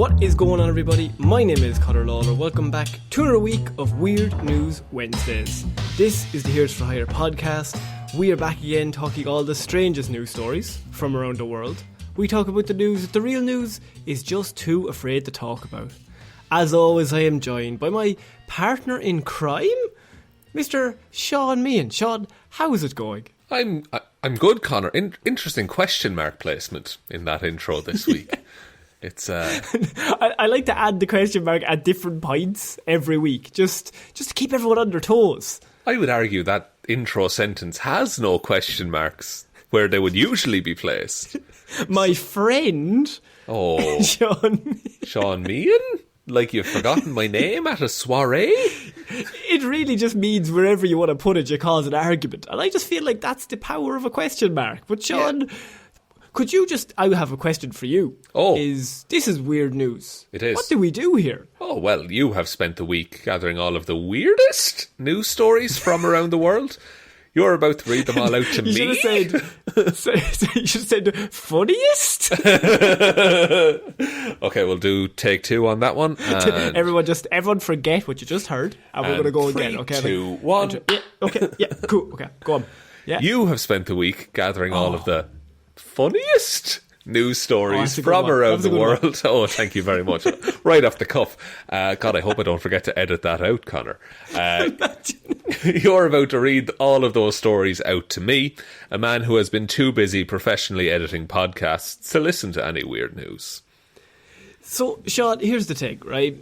What is going on, everybody? My name is Ciara Lawler. Welcome back to another week of Weird News Wednesdays. This is the Here's for Hire podcast. We are back again talking all the strangest news stories from around the world. We talk about the news that the real news is just too afraid to talk about. As always, I am joined by my partner in crime, Mr. Shaun Meehan. Shaun, how is it going? I'm good, Connor. Interesting question mark placement in that intro this week. It's I like to add the question mark at different points every week, just to keep everyone on their toes. I would argue that intro sentence has no question marks where they would usually be placed. My friend, Shaun Meehan? Like you've forgotten my name at a soiree? It really just means wherever you want to put it, you cause an argument. And I just feel like that's the power of a question mark. But Shaun, could you just... I have a question for you. This is weird news. It is. What do we do here? Oh, well, you have spent the week gathering all of the weirdest news stories from around the world. You're about to read them all out to me. You should have said funniest? Okay, we'll do take two on that one. Everyone forget what you just heard, and we're going to go again. Okay, 2, 1. Cool. Okay, go on. Yeah. You have spent the week gathering all of the funniest news stories from around the world. Oh, thank you very much. Right off the cuff. God, I hope I don't forget to edit that out, Connor. You're about to read all of those stories out to me, a man who has been too busy professionally editing podcasts to listen to any weird news. So, Shaun, here's the thing, right?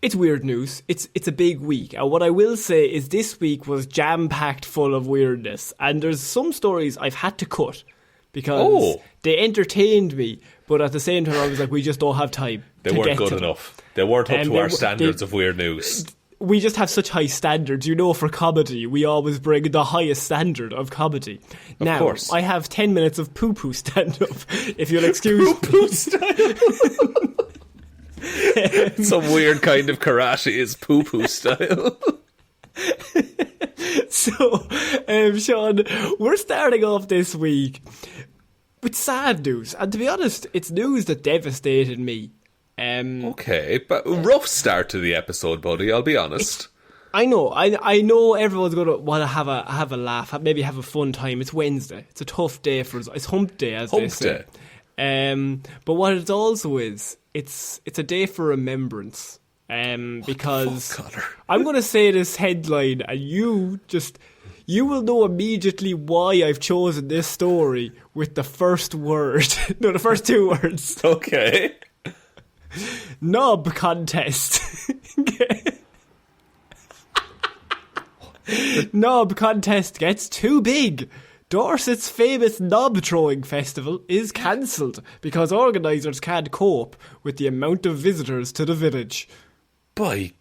It's weird news. It's a big week. And what I will say is this week was jam-packed full of weirdness. And there's some stories I've had to cut because they entertained me, but at the same time I was like, we just don't have time. They weren't good enough. They weren't up to our standards of weird news. We just have such high standards. You know, for comedy, we always bring the highest standard of comedy. Of course. I have 10 minutes of poo-poo stand-up, if you'll excuse me. Poo-poo stand-up? Some weird kind of karate is poo-poo style. So, Shaun, we're starting off this week with sad news. And to be honest, it's news that devastated me. Okay, but rough start to the episode, buddy, I'll be honest. I know everyone's going to want to have a laugh, maybe have a fun time. It's Wednesday. It's a tough day for us. It's hump day, as they say. But what it also is, it's a day for remembrance. Because I'm going to say this headline and you will know immediately why I've chosen this story with the first word. No, the first two words. Okay. Knob contest. Knob contest gets too big. Dorset's famous knob throwing festival is cancelled because organisers can't cope with the amount of visitors to the village. By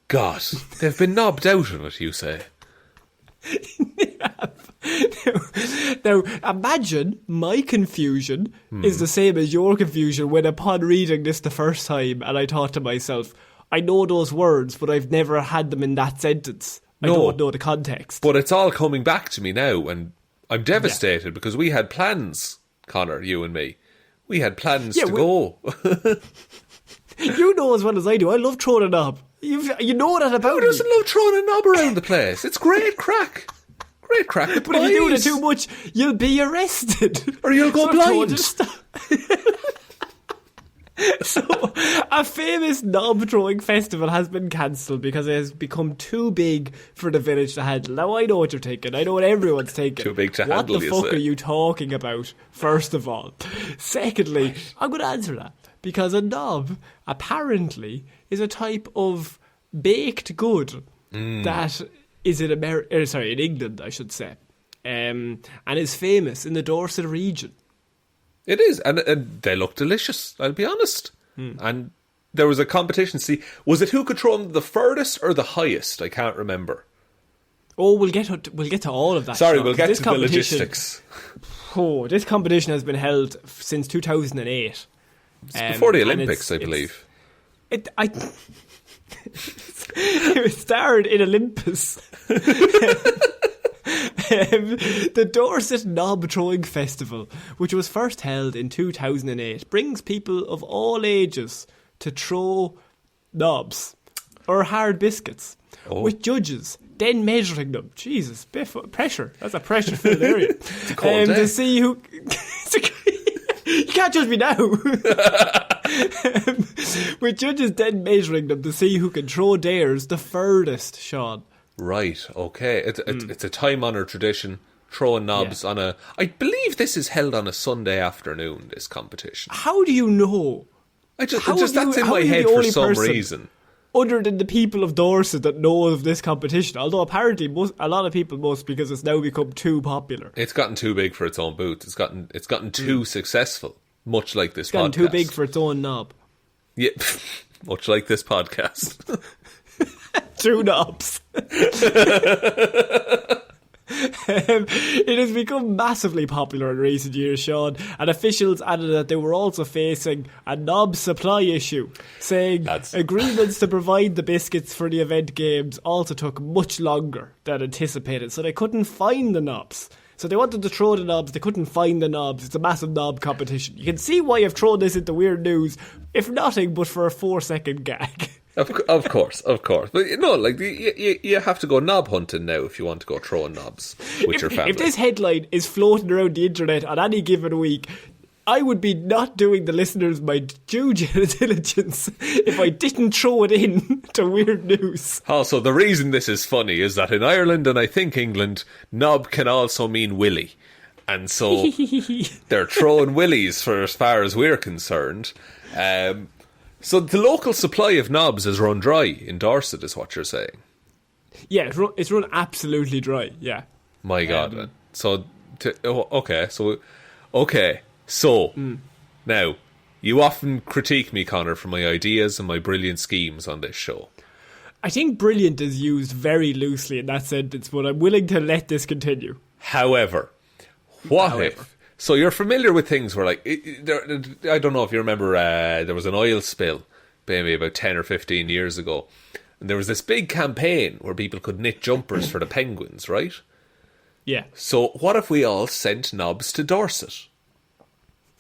God, they've been knobbed out of it, you say? Now, imagine my confusion is the same as your confusion when upon reading this the first time and I thought to myself, I know those words, but I've never had them in that sentence. I don't know the context. But it's all coming back to me now, and I'm devastated because we had plans, Connor, you and me. We had plans to go. You know as well as I do, I love throwing a knob. You know that about me. Who doesn't love throwing a knob around the place? It's great crack. Great crack. But if you do it too much, you'll be arrested. Or you'll go blind. So, a famous knob throwing festival has been cancelled because it has become too big for the village to handle. Now, I know what you're thinking. I know what everyone's thinking. Too big to handle, What the fuck are you talking about, first of all? Secondly, I'm going to answer that. Because a knob, apparently, is a type of baked good that is in England, I should say, and is famous in the Dorset region. It is, and they look delicious, I'll be honest. And there was a competition. See, was it who could throw them the furthest or the highest? I can't remember. Oh, we'll get to all of that. Sorry, we'll get to the logistics. Oh, this competition has been held since 2008. It's before the Olympics, I believe. It starred in Olympus. The Dorset Knob Throwing Festival, which was first held in 2008, brings people of all ages to throw knobs or hard biscuits with judges, then measuring them. Jesus, pressure. That's a pressure-filled area. To see who... You can't judge me now. With judges then measuring them to see who can throw theirs the furthest, Shaun. Right, okay. It's a time-honoured tradition, throwing knobs on a... I believe this is held on a Sunday afternoon, this competition. How do you know? That's in my head for some reason. Other than the people of Dorset that know of this competition. Although apparently a lot of people must, because it's now become too popular. It's gotten too big for its own boot. It's gotten too successful, much like this podcast. It's gotten too big for its own knob. Yeah, much like this podcast. 2 knobs. It has become massively popular in recent years, Shaun, and officials added that they were also facing a knob supply issue, saying agreements to provide the biscuits for the event games also took much longer than anticipated, so they couldn't find the knobs. So they wanted to throw the knobs, they couldn't find the knobs. It's a massive knob competition. You can see why I've thrown this into weird news, if nothing but for a 4-second gag. Of course. But you have to go knob hunting now if you want to go throwing knobs with your family. If this headline is floating around the internet on any given week, I would be not doing the listeners my due diligence if I didn't throw it in to weird news. Also, the reason this is funny is that in Ireland and I think England, knob can also mean willy. And so they're throwing willies for as far as we're concerned. So the local supply of knobs is run dry in Dorset, is what you're saying? Yeah, it's run absolutely dry, yeah. My God. Now, you often critique me, Connor, for my ideas and my brilliant schemes on this show. I think brilliant is used very loosely in that sentence, but I'm willing to let this continue. However, if... So you're familiar with things where, like, I don't know if you remember, there was an oil spill maybe about 10 or 15 years ago. And there was this big campaign where people could knit jumpers for the Penguins, right? Yeah. So what if we all sent knobs to Dorset?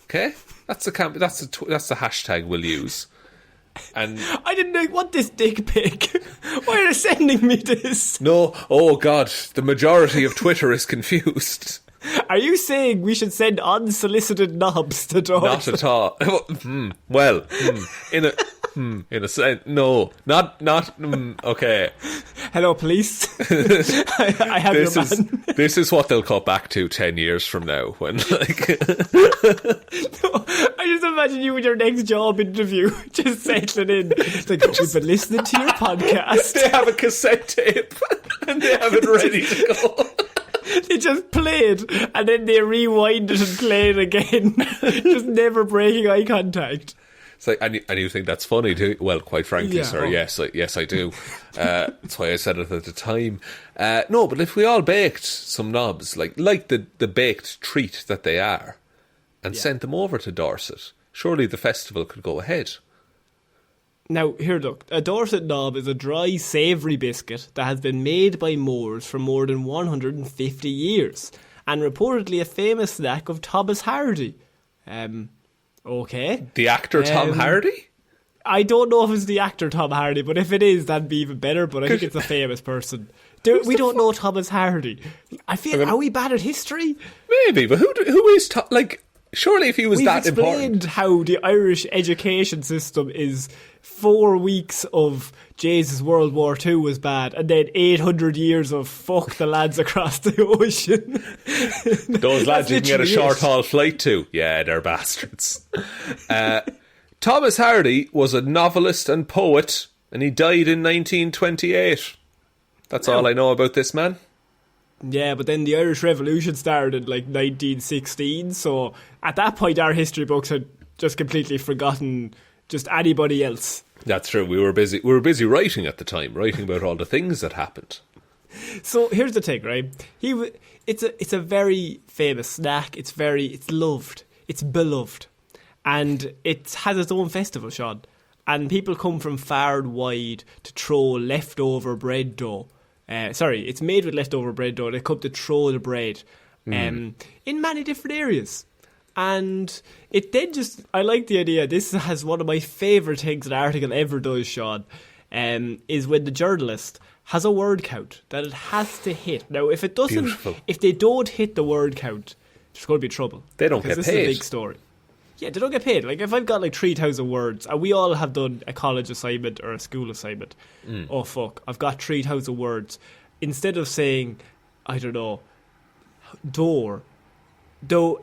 Okay? That's the hashtag we'll use. And I didn't want this dick pic. Why are they sending me this? No, oh God, the majority of Twitter is confused. Are you saying we should send unsolicited knobs to Dorset? Not at all. Well, in a sense, no, not. Okay. Hello, police. I have your man. This is what they'll cut back to 10 years from now, when like. No, I just imagine you with your next job interview, just settling in. It's like, we've been listening to your podcast. They have a cassette tape and they have it ready to go. They just play it and then they rewind it and play it again, just never breaking eye contact. It's like, and you think that's funny too? Well, quite frankly, sir, yes, I do. That's why I said it at the time. No, but if we all baked some knobs, like the baked treat that they are, and sent them over to Dorset, surely the festival could go ahead. Now, here, look, a Dorset knob is a dry, savoury biscuit that has been made by Moors for more than 150 years, and reportedly a famous snack of Thomas Hardy. Okay. The actor Tom Hardy? I don't know if it's the actor Tom Hardy, but if it is, that'd be even better, but I think it's a famous person. We don't know Thomas Hardy. Are we bad at history? Maybe, but who is Tom... Like, surely if he was that important... We've explained how the Irish education system is 4 weeks of Jesus, World War II was bad, and then 800 years of fuck the lads across the ocean. Those lads you can get a short-haul flight to. Yeah, they're bastards. Thomas Hardy was a novelist and poet, and he died in 1928. That's all I know about this man. Yeah, but then the Irish Revolution started in like 1916, so at that point our history books had just completely forgotten just anybody else. That's true. We were busy writing at the time, writing about all the things that happened. So here's the thing, right? It's a very famous snack. It's loved. It's beloved, and it has its own festival, Shaun. And people come from far and wide to throw leftover bread dough. It's made with leftover bread dough. They come to throw the bread in many different areas. And it then I like the idea, this has one of my favourite things an article ever does, Shaun, is when the journalist has a word count that it has to hit. Now, if it doesn't, if they don't hit the word count, there's going to be trouble. They don't get paid. This is a big story. Yeah, they don't get paid. Like, if I've got like 3,000 words, and we all have done a college assignment or a school assignment, oh fuck, I've got 3,000 words. Instead of saying, I don't know, door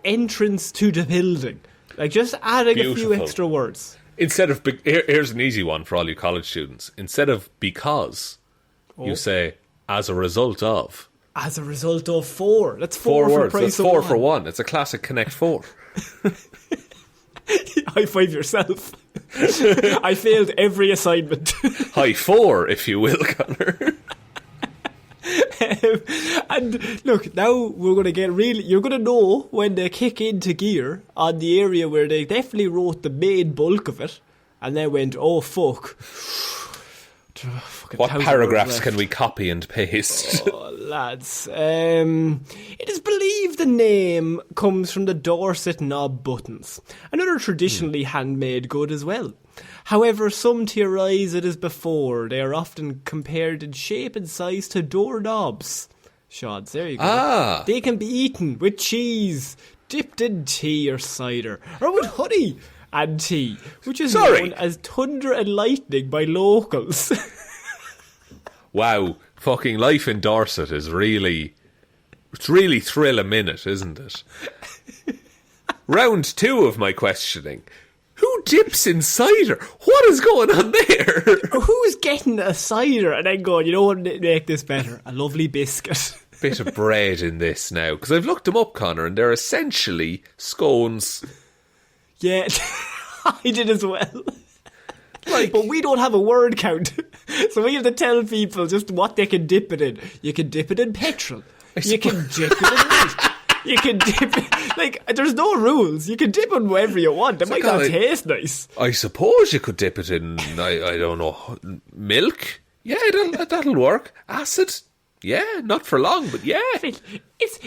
entrance to the building, like just adding a few extra words. Instead of, here's an easy one for all you college students. Instead of because, you say, as a result of. As a result of 4. That's 4 for words. Price That's 4 for 1. It's a classic Connect 4. High five yourself. I failed every assignment. High 4, if you will, Connor. And look, now we're going to get really... You're going to know when they kick into gear on the area where they definitely wrote the main bulk of it, and then went, oh, fuck. What paragraphs can we copy and paste? Oh, lads. It is believed the name comes from the Dorset knob buttons, another traditionally handmade good as well. However, some theorise it is before. They are often compared in shape and size to doorknobs. Shods, there you go. They can be eaten with cheese, dipped in tea or cider, or with honey and tea, which is known as thunder and lightning by locals. Wow, fucking life in Dorset is really... It's really thrill a minute, isn't it? Round 2 of my questioning. Who dips in cider? What is going on there? Who's getting a cider and then going, you know what would make this better? A lovely biscuit. Bit of bread in this now. Because I've looked them up, Connor, and they're essentially scones. Yeah, I did as well. But we don't have a word count. So we have to tell people just what they can dip it in. You can dip it in petrol. You can dip it in meat. You can dip it... Like, there's no rules. You can dip it wherever you want. It might not taste nice. I suppose you could dip it in, I don't know, milk? Yeah, that'll work. Acid? Yeah, not for long, but yeah.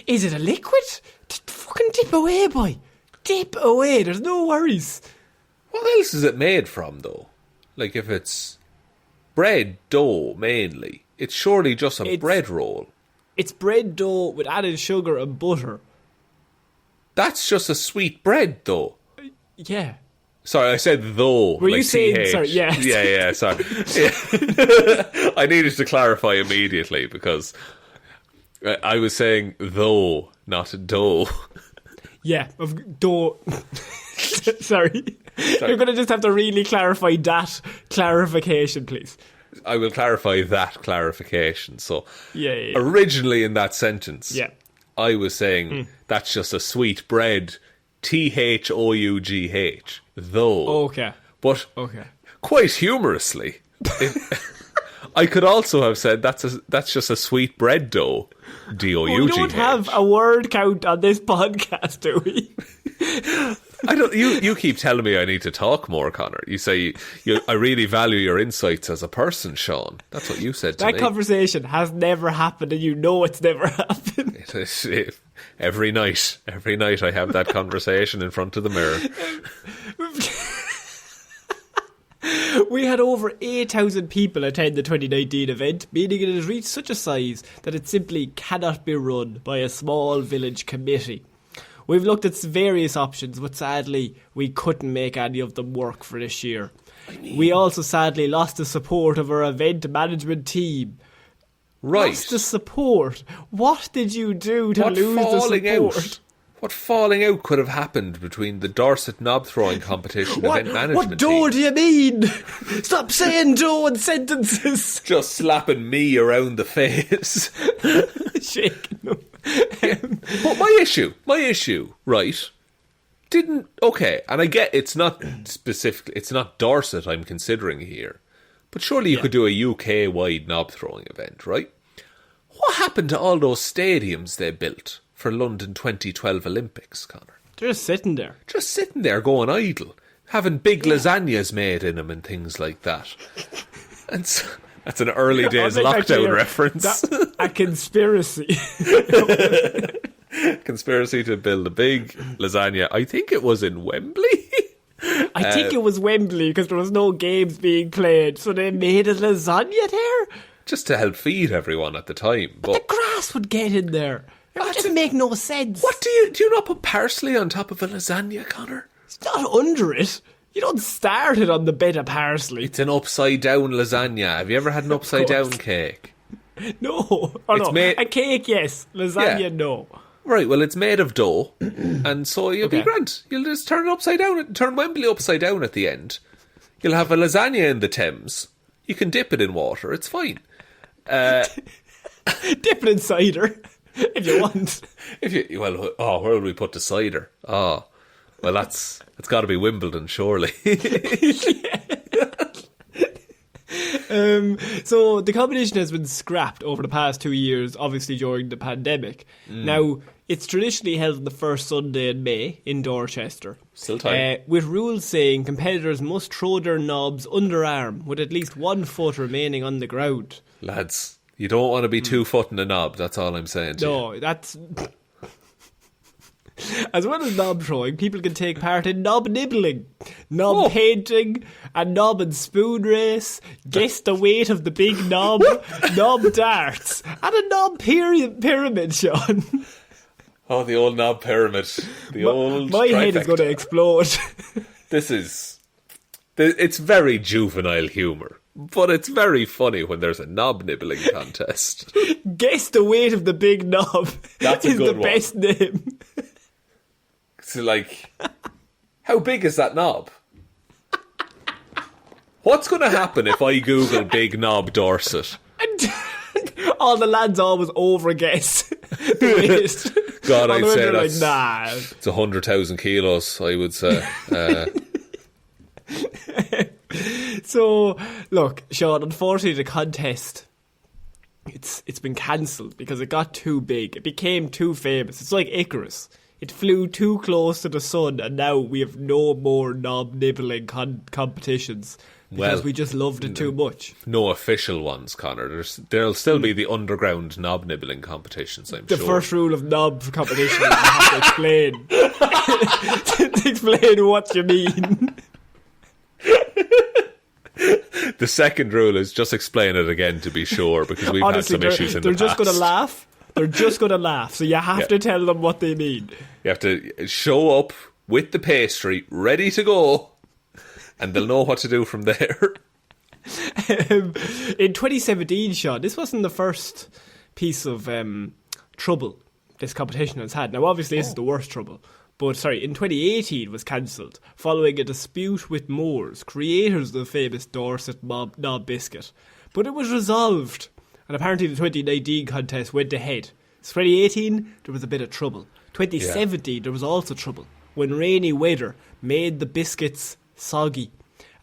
Is it a liquid? Fucking dip away, boy. Dip away. There's no worries. What else is it made from, though? Like, if it's bread dough, mainly, it's surely just a bread roll. It's bread dough with added sugar and butter. That's just a sweet bread, though. Yeah. Sorry, I said though. Were you saying... Sorry, yeah. Yeah, sorry. Yeah. I needed to clarify immediately because I was saying though, not dough. Yeah, of dough. Sorry. You're going to just have to really clarify that clarification, please. I will clarify that clarification. So, yeah. Originally in that sentence, yeah, I was saying that's just a sweet bread, THOUGH, though. Okay. But quite humorously, I could also have said that's just a sweet bread dough, DOUGH. We don't have a word count on this podcast, do we? I don't. You keep telling me I need to talk more, Connor. You say I really value your insights as a person, Shaun. That's what you said to me. That conversation has never happened, and you know it's never happened. It is, every night I have that conversation in front of the mirror. We had over 8,000 people attend the 2019 event, meaning it has reached such a size that it simply cannot be run by a small village committee. We've looked at various options, but sadly, we couldn't make any of them work for this year. We also sadly lost the support of our event management team. Right. Lost the support? What did you do to lose the support? What falling out could have happened between the Dorset knob throwing competition event management team? What do you mean? Stop saying "do" in sentences. Just slapping me around the face. Shaking them. But my issue, right, and I get it's not specifically, it's not Dorset I'm considering here, but surely you could do a UK-wide knob throwing event, right? What happened to all those stadiums they built for London 2012 Olympics, Connor? They're just sitting there. Just sitting there going idle, having big lasagnas made in them and things like that. And so, that's an early days lockdown reference. A conspiracy. Conspiracy to build a big lasagna. I think it was in Wembley. I think it was Wembley because there was no games being played, so they made a lasagna there. Just to help feed everyone at the time. But the grass would get in there. It would just make no sense. What do you not put parsley on top of a lasagna, Connor? It's not under it. You don't start it on the bed of parsley. It's an upside down lasagna. Have you ever had an upside down cake? No. A cake, yes. Lasagna, no. Right, well, it's made of dough, and so you'll be grand. You'll just turn it upside down, turn Wembley upside down at the end. You'll have a lasagna in the Thames. You can dip it in water. It's fine. Dip it in cider, if you want. Where would we put the cider? Oh, well, it's got to be Wimbledon, surely. So the competition has been scrapped over the past 2 years, obviously during the pandemic. Now, it's traditionally held on the first Sunday in May in Dorchester. Still time. With rules saying competitors must throw their knobs underarm with at least 1 foot remaining on the ground. Lads, you don't want to be 2 foot in the knob, that's all I'm saying to you. No, that's... As well as knob throwing, people can take part in knob nibbling, knob painting, a knob and spoon race, guess the weight of the big knob, knob darts, and a knob pyramid, Shaun. Oh, the old knob pyramid. My head is going to explode. It's very juvenile humour, but it's very funny when there's a knob nibbling contest. Guess the weight of the big knob. That's a good one. Best name. So, like, how big is that knob? What's going to happen if I Google big knob Dorset? All the lads always overguess the weight. God, I'd say that's... Nah. It's 100,000 kilos, I would say. So, look, Shaun, unfortunately the contest, it's been cancelled because it got too big. It became too famous. It's like Icarus. It flew too close to the sun, and now we have no more knob nibbling competitions because we just loved it too much. No official ones, Connor. There'll still be the underground knob nibbling competitions, I'm sure. The first rule of knob competition is you have to explain. To explain what you mean. The second rule is just explain it again to be sure, because we've Honestly, had some issues in the past. They're just going to laugh. They're just going to laugh, so you have to tell them what they mean. You have to show up with the pastry ready to go, and they'll know what to do from there. In 2017, Shaun, this wasn't the first piece of trouble this competition has had. Now, obviously, this is the worst trouble. But, in 2018 was cancelled following a dispute with Moores, creators of the famous Dorset knob biscuit. But it was resolved. And apparently the 2019 contest went ahead. 2018, there was a bit of trouble. 2017, there was also trouble when rainy weather made the biscuits soggy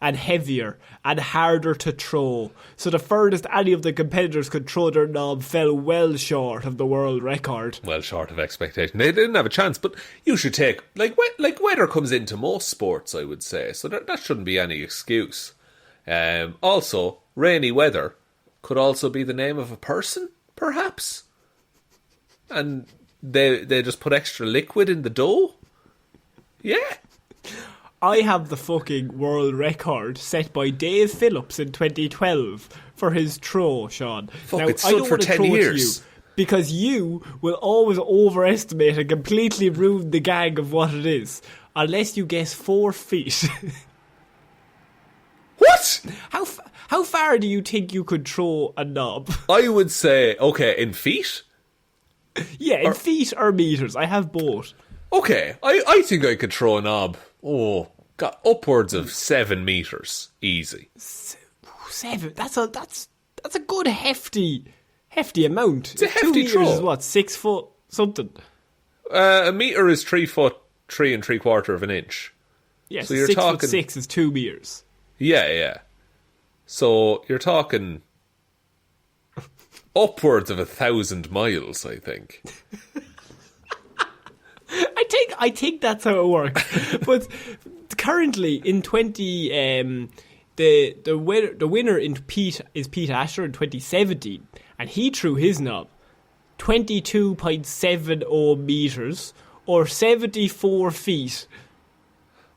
and heavier and harder to throw. So the furthest any of the competitors could throw their knob fell well short of the world record. Well short of expectation. They didn't have a chance, but you should take... Like weather comes into most sports, I would say, so that shouldn't be any excuse. Also, rainy weather could also be the name of a person, perhaps. And they just put extra liquid in the dough. Yeah. I have the fucking world record set by Dave Phillips in 2012 for his throw, Shaun. Now, it stood for 10 years. Because you will always overestimate and completely ruin the gag of what it is. Unless you guess 4 feet. What? How far do you think you could throw a knob? I would say, okay, in feet? Yeah, in feet or meters. I have both. Okay, I think I could throw a knob. Oh, got upwards of 7 meters. Easy. 7? That's a good hefty amount. It's a hefty 2 meters throw. Is what, 6 foot something? A meter is 3 foot 3 3/4 of an inch. Yes, so you're 6 talking, foot 6 is 2 meters. Yeah. So you're talking upwards of 1,000 miles, I think. I think that's how it works. But currently in the winner in Pete Asher in 2017, and he threw his knob 22.70 metres, or 74 feet.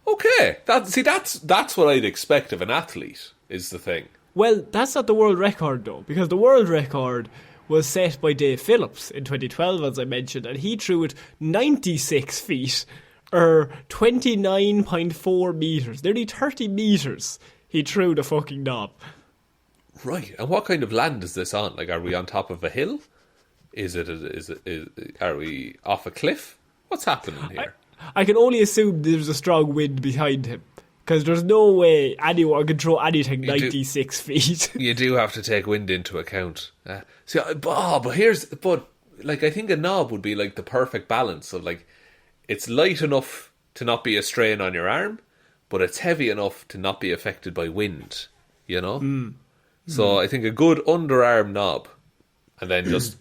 Okay, that's what I'd expect of an athlete, is the thing. Well, that's not the world record, though, because the world record was set by Dave Phillips in 2012, as I mentioned, and he threw it 96 feet, or 29.4 metres, nearly 30 metres he threw the fucking knob. Right, and what kind of land is this on? Like, are we on top of a hill? Are we off a cliff? What's happening here? I can only assume there's a strong wind behind him, because there's no way anyone can throw anything 96 feet. You do have to take wind into account. But I think a knob would be like the perfect balance of, like, it's light enough to not be a strain on your arm, but it's heavy enough to not be affected by wind, you know? So I think a good underarm knob, and then just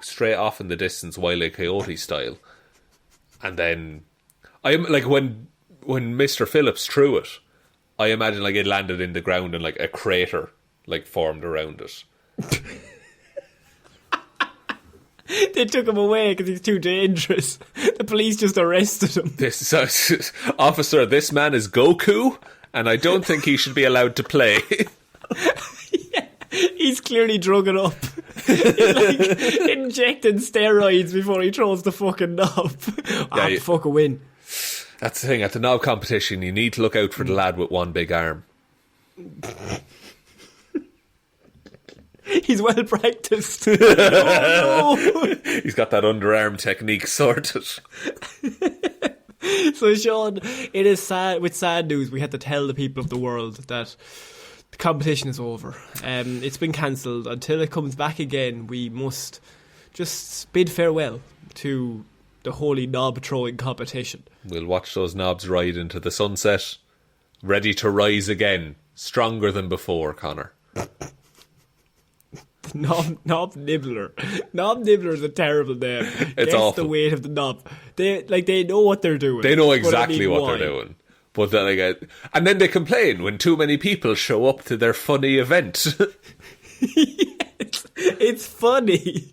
straight off in the distance, Wile E. Coyote style. And then, I'm like, when Mr. Phillips threw it, I imagine like it landed in the ground and like a crater like formed around it. They took him away because he's too dangerous. The police just arrested him. Officer, this man is Goku, and I don't think he should be allowed to play. Yeah, he's clearly drug it up. He's like injecting steroids before he throws the fucking knob. Fuck a win. That's the thing, at the knob competition, you need to look out for the lad with one big arm. He's well practiced. Oh, no. He's got that underarm technique sorted. So, Shaun, it is sad. With sad news, we had to tell the people of the world that the competition is over. It's been cancelled. Until it comes back again, we must just bid farewell to the holy knob throwing competition. We'll watch those knobs ride into the sunset, ready to rise again, stronger than before, Connor. Knob Nibbler. Knob Nibbler is a terrible name. It's Guess awful. The weight of the knob. They know what they're doing. They know exactly what they're doing. But then and then they complain when too many people show up to their funny event. Yes, it's funny.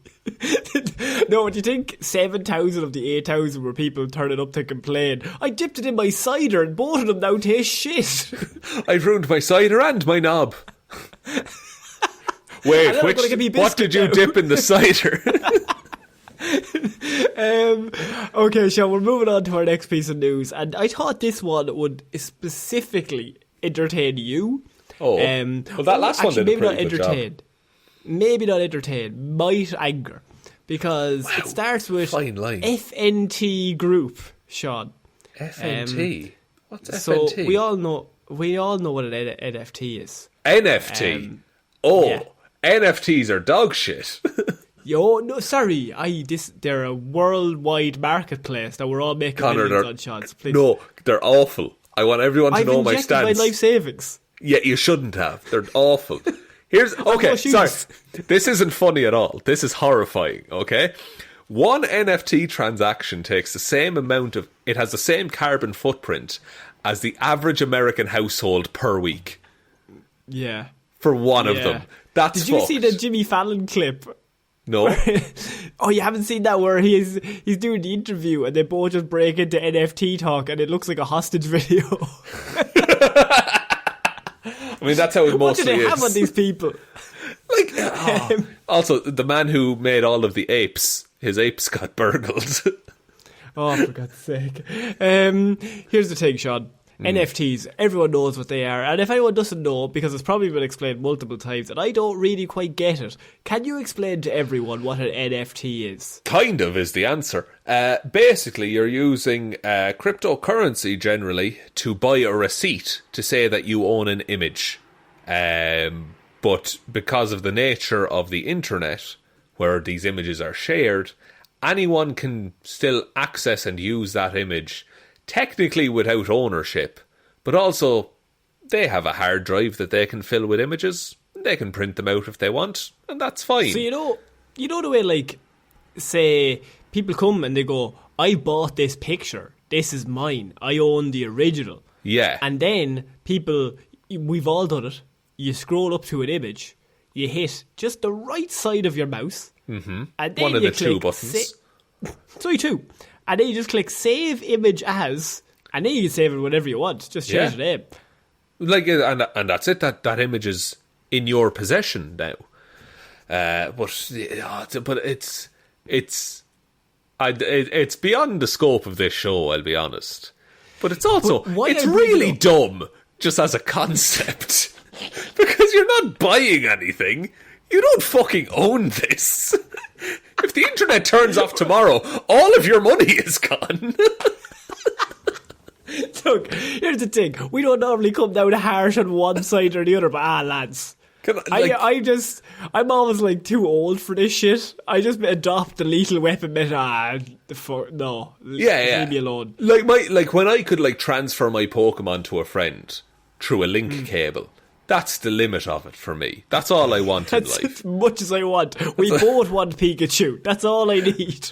No, do you think 7,000 of the 8,000 were people turning up to complain? I dipped it in my cider and both of them now taste shit. I've ruined my cider and my knob. Wait, what did you dip in the cider? Okay, Shaun, we're moving on to our next piece of news, and I thought this one would specifically entertain you. Well, that last one did a pretty good job. Maybe not entertain, might anger, because it starts with FNT Group, Shaun. FNT? What's FNT? So we all know what an NFT is. NFT? Yeah. NFTs are dog shit. No, sorry. They're a worldwide marketplace that we're all making millions on, Shaun. So please. No, they're awful. I want everyone to know my stance. I've injected my life savings. Yeah, you shouldn't have. They're awful. Sorry. This isn't funny at all. This is horrifying, okay? One NFT transaction takes the same amount of... It has the same carbon footprint as the average American household per week. Yeah. For one of them. That's Did you see the Jimmy Fallon clip? No. Oh, you haven't seen that where he's doing the interview and they both just break into NFT talk and it looks like a hostage video. I mean, that's how it mostly is. What do they have on these people? Also, the man who made all of the apes, his apes got burgled. Oh, for God's sake. Here's the thing, Shaun. NFTs, everyone knows what they are. And if anyone doesn't know, because it's probably been explained multiple times, and I don't really quite get it, can you explain to everyone what an NFT is? Kind of is the answer. Basically, you're using cryptocurrency generally to buy a receipt to say that you own an image. But because of the nature of the internet, where these images are shared, anyone can still access and use that image technically without ownership, but also they have a hard drive that they can fill with images. They can print them out if they want, and that's fine. So you know the way, like, say people come and they go, I bought this picture, this is mine, I own the original. Yeah. And then people, we've all done it, you scroll up to an image, you hit just the right side of your mouse. Mm-hmm. And then one of you the two buttons. Sorry, two. And then you just click Save Image As, and then you can save it whenever you want. Just change the name. Like, and that's it. That image is in your possession now. But it's beyond the scope of this show, I'll be honest. But it's also it's really dumb just as a concept. Because you're not buying anything. You don't fucking own this. If the internet turns off tomorrow, all of your money is gone. Look, here's the thing. We don't normally come down harsh on one side or the other, but lads. I'm always like too old for this shit. I just adopt the lethal weapon meta. No. Leave me alone. Like when I could like transfer my Pokemon to a friend through a link cable. That's the limit of it for me. That's all I want in life. That's as much as I want. We both want Pikachu. That's all I need.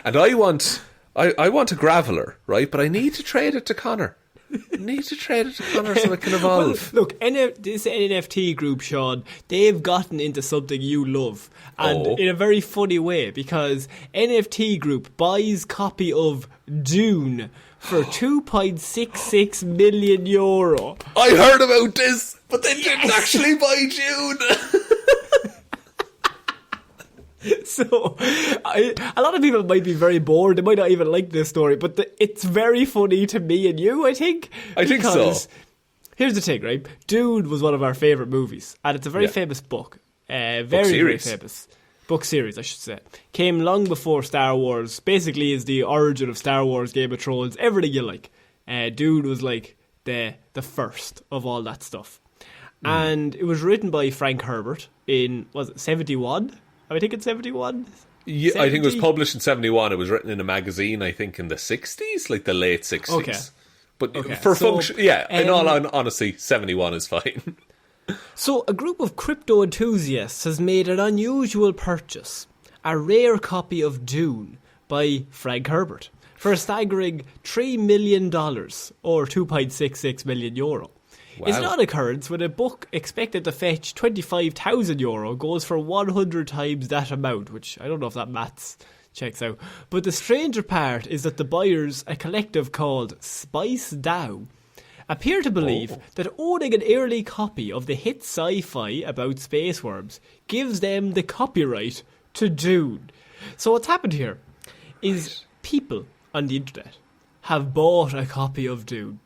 And I want a Graveler, right? But I need to trade it to Connor. So it can evolve. Well, look, this NFT group, Shaun, they've gotten into something you love. And in a very funny way, because NFT group buys copy of Dune for €2.66 million. I heard about this, but they didn't actually buy Dune. So, a lot of people might be very bored. They might not even like this story, but it's very funny to me and you, I think. I think so. Here's the thing, right? Dune was one of our favourite movies, and it's a very famous book. Very famous. Book series, I should say. Came long before Star Wars. Basically is the origin of Star Wars, Game of Thrones, everything you like. Dune was like the first of all that stuff. And it was written by Frank Herbert in, was it 71? I think it's 71? Yeah, 70? I think it was published in 71. It was written in a magazine, I think, in the 60s, like the late 60s. Okay. But for function, in all honesty, 71 is fine. So, a group of crypto enthusiasts has made an unusual purchase, a rare copy of Dune by Frank Herbert, for a staggering $3 million, or €2.66 million. Wow. It's not an occurrence when a book expected to fetch €25,000 goes for 100 times that amount, which I don't know if that maths checks out. But the stranger part is that the buyers, a collective called Spice DAO, appear to believe that owning an early copy of the hit sci-fi about space worms gives them the copyright to Dune. So what's happened here is people on the internet have bought a copy of Dune.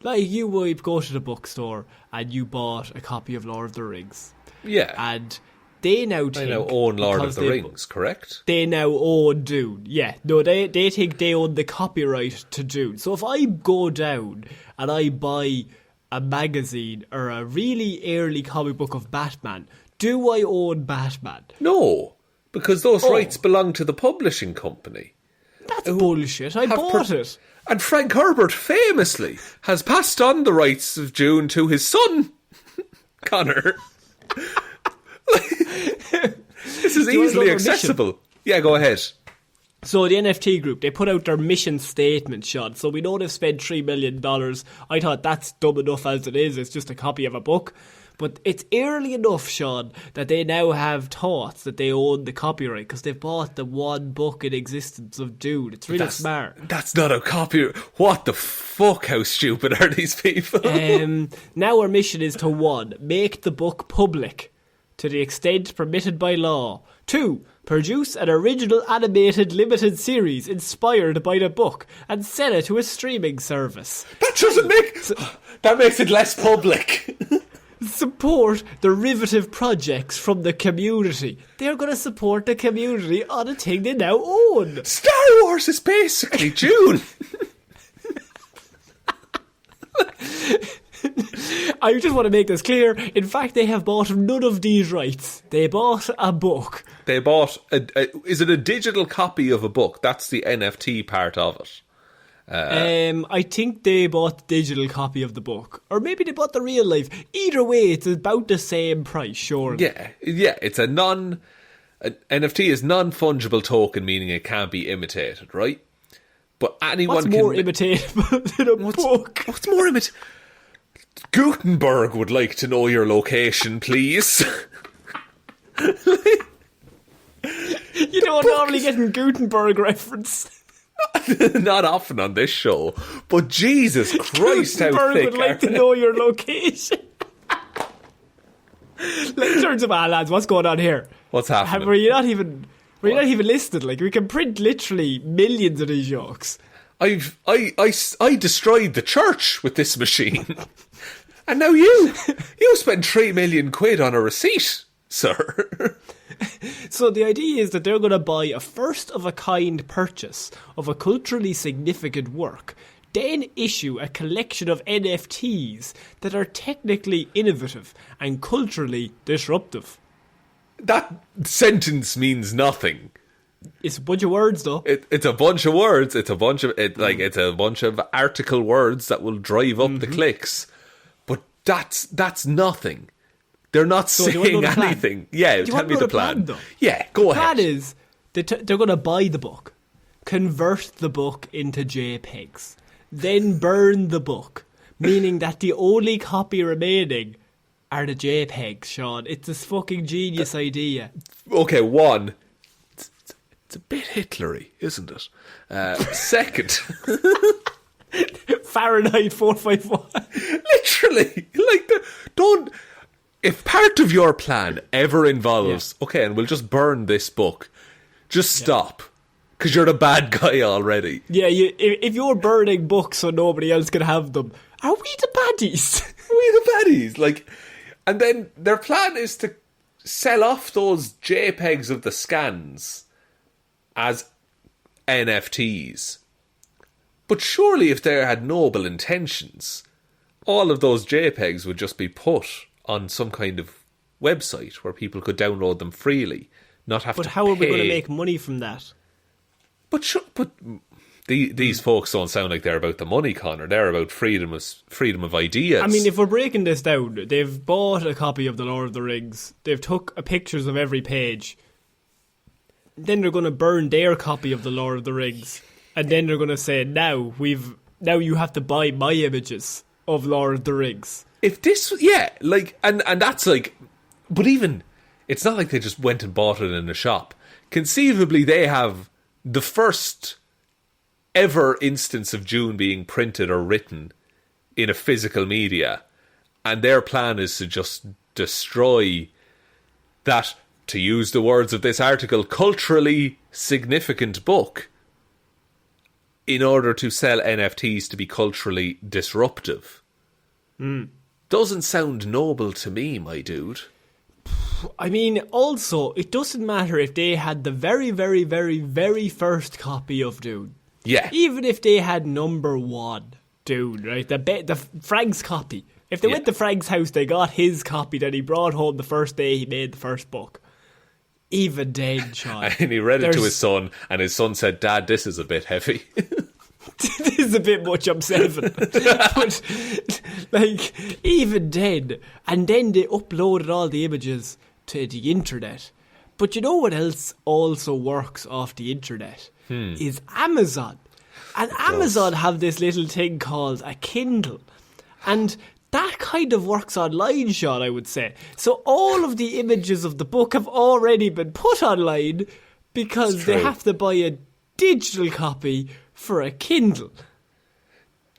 Like, you would go to the bookstore and you bought a copy of Lord of the Rings. Yeah. And they now own Lord of the Rings, correct? They now own Dune. Yeah. No, they think they own the copyright to Dune. So if I go down and I buy a magazine or a really early comic book of Batman, do I own Batman? No, because those rights belong to the publishing company. That's bullshit. I bought it. And Frank Herbert famously has passed on the rights of Dune to his son, Connor. This is easily accessible. Yeah, go ahead. So the NFT group, they put out their mission statement, Shaun. So we know they've spent $3 million. I thought that's dumb enough as it is. It's just a copy of a book. But it's early enough, Shaun, that they now have thoughts that they own the copyright because they've bought the one book in existence of Dune. It's really smart. That's not a copyright. What the fuck? How stupid are these people? Now our mission is to 1, make the book public to the extent permitted by law. 2, produce an original animated limited series inspired by the book and sell it to a streaming service. That makes it less public. Support derivative projects from the community. They're going to support the community on a thing they now own. Star Wars is basically Dune. I just want to make this clear. In fact, they have bought none of these rights. They bought a book. They bought is it a digital copy of a book? That's the NFT part of it. I think they bought the digital copy of the book. Or maybe they bought the real life. Either way, it's about the same price, sure. Yeah, it's an NFT is non-fungible token, meaning it can't be imitated, right? But anyone What's more imitatable than a book? What's more imitatable? Gutenberg would like to know your location, please. You don't normally get a Gutenberg reference. Not often on this show, but Jesus Christ, how Gutenberg thick would like to know your location. In terms of, lads, what's going on here? What's happening? Were you not even listed? Like, we can print literally millions of these jokes. I destroyed the church with this machine. And now you spend 3 million quid on a receipt, sir. So the idea is that they're going to buy a first-of-a-kind purchase of a culturally significant work, then issue a collection of NFTs that are technically innovative and culturally disruptive. That sentence means nothing. It's a bunch of words, though. It's a bunch of words. It's a bunch of article words that will drive up the clicks. But that's nothing. They're not saying anything. Yeah, tell me the plan. Though? Yeah, go ahead. The plan is they're going to buy the book, convert the book into JPEGs, then burn the book, meaning that the only copy remaining are the JPEGs, Shaun. It's this fucking genius idea. Okay, one, it's a bit Hitlery, isn't it? Second... Fahrenheit 451. Literally. Don't... If part of your plan ever involves, okay, and we'll just burn this book, just stop. Because you're the bad guy already. Yeah, if you're burning books so nobody else can have them, are we the baddies? Are we the baddies? And then their plan is to sell off those JPEGs of the scans as NFTs. But surely if they had noble intentions, all of those JPEGs would just be put on some kind of website where people could download them freely, not have to pay. But how are we going to make money from that? But these folks don't sound like they're about the money, Connor. They're about freedom of ideas. I mean, if we're breaking this down, they've bought a copy of The Lord of the Rings. They've took pictures of every page. Then they're going to burn their copy of The Lord of the Rings. And then they're going to say, now you have to buy my images of Lord of the Rings. If this, and that's but even, it's not like they just went and bought it in a shop. Conceivably, they have the first ever instance of Dune being printed or written in a physical media, and their plan is to just destroy that, to use the words of this article, culturally significant book in order to sell NFTs to be culturally disruptive. Doesn't sound noble to me, my dude. I mean, also, it doesn't matter if they had the very, very, very, very first copy of Dune. Yeah. Even if they had number 1 Dune, right? The Frank's copy. If they went to Frank's house, they got his copy that he brought home the first day he made the first book. Even then, Shaun. And he read it to his son, and his son said, "Dad, this is a bit heavy." This is a bit much, I'm 7. But, even then. And then they uploaded all the images to the internet. But you know what else also works off the internet? Is Amazon. And Amazon have this little thing called a Kindle. And that kind of works online, Shaun, I would say. So all of the images of the book have already been put online because they have to buy a digital copy for a Kindle.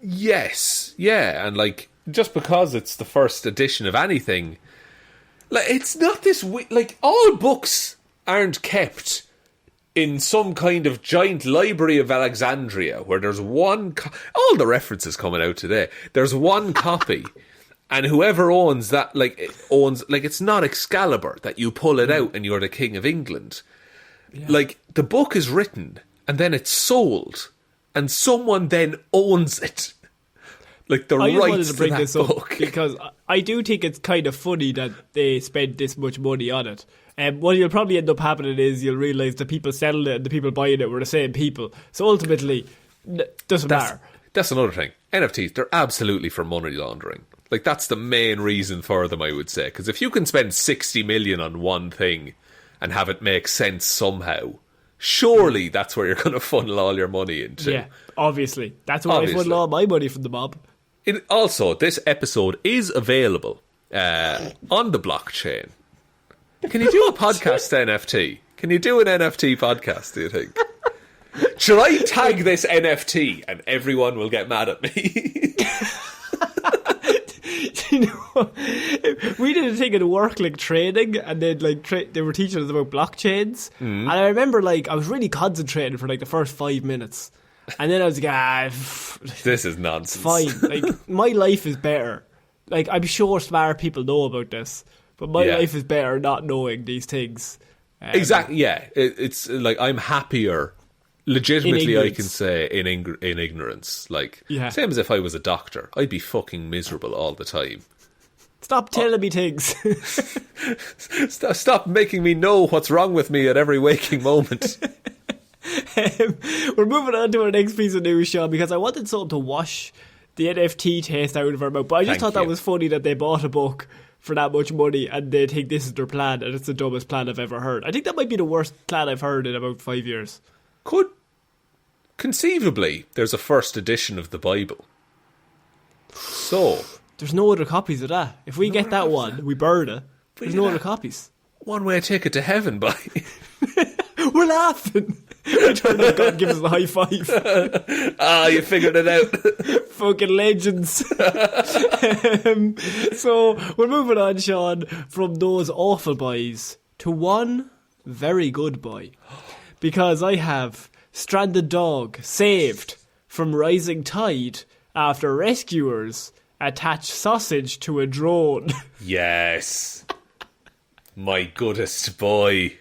Yes, yeah, and just because it's the first edition of anything, it's not this all books aren't kept in some kind of giant library of Alexandria where there's one all the references coming out today, there's one copy, and whoever owns that it's not Excalibur that you pull it out and you're the King of England. The book is written and then it's sold and someone then owns it. The rights to bring this book. Up because I do think it's kind of funny that they spent this much money on it. What you'll probably end up happening is you'll realise the people selling it and the people buying it were the same people. So ultimately, doesn't matter. That's another thing. NFTs, they're absolutely for money laundering. That's the main reason for them, I would say. Because if you can spend 60 million on one thing and have it make sense somehow, surely that's where you're going to funnel all your money into. Yeah, obviously. That's where I funnel all my money from the mob. Also, this episode is available on the blockchain. Can you do a podcast NFT? Can you do an NFT podcast, do you think? Should I tag this NFT and everyone will get mad at me? You know, we did a thing at work, like training, and then like they were teaching us about blockchains, and I remember like I was really concentrating for like the first 5 minutes, and then I was like, this is nonsense. Fine, like my life is better. Like I'm sure smart people know about this, but my life is better not knowing these things. Exactly. Yeah, it's like I'm happier. Legitimately, I can say in ignorance. Like, same as if I was a doctor. I'd be fucking miserable all the time. Stop telling me things. Stop making me know what's wrong with me at every waking moment. We're moving on to our next piece of news, Shaun, because I wanted something to wash the NFT taste out of our mouth. But I just thought that was funny that they bought a book for that much money and they think this is their plan and it's the dumbest plan I've ever heard. I think that might be the worst plan I've heard in about 5 years. Conceivably, there's a first edition of the Bible. So there's no other copies of that. If we get that one, we burn it. There's no other copies. One-way ticket to heaven, boy. We're laughing. We turn to God, give us the high five. You figured it out. Fucking legends. So we're moving on, Shaun, from those awful boys to one very good boy. Because I have stranded dog saved from rising tide after rescuers attach sausage to a drone. Yes. My goodest boy.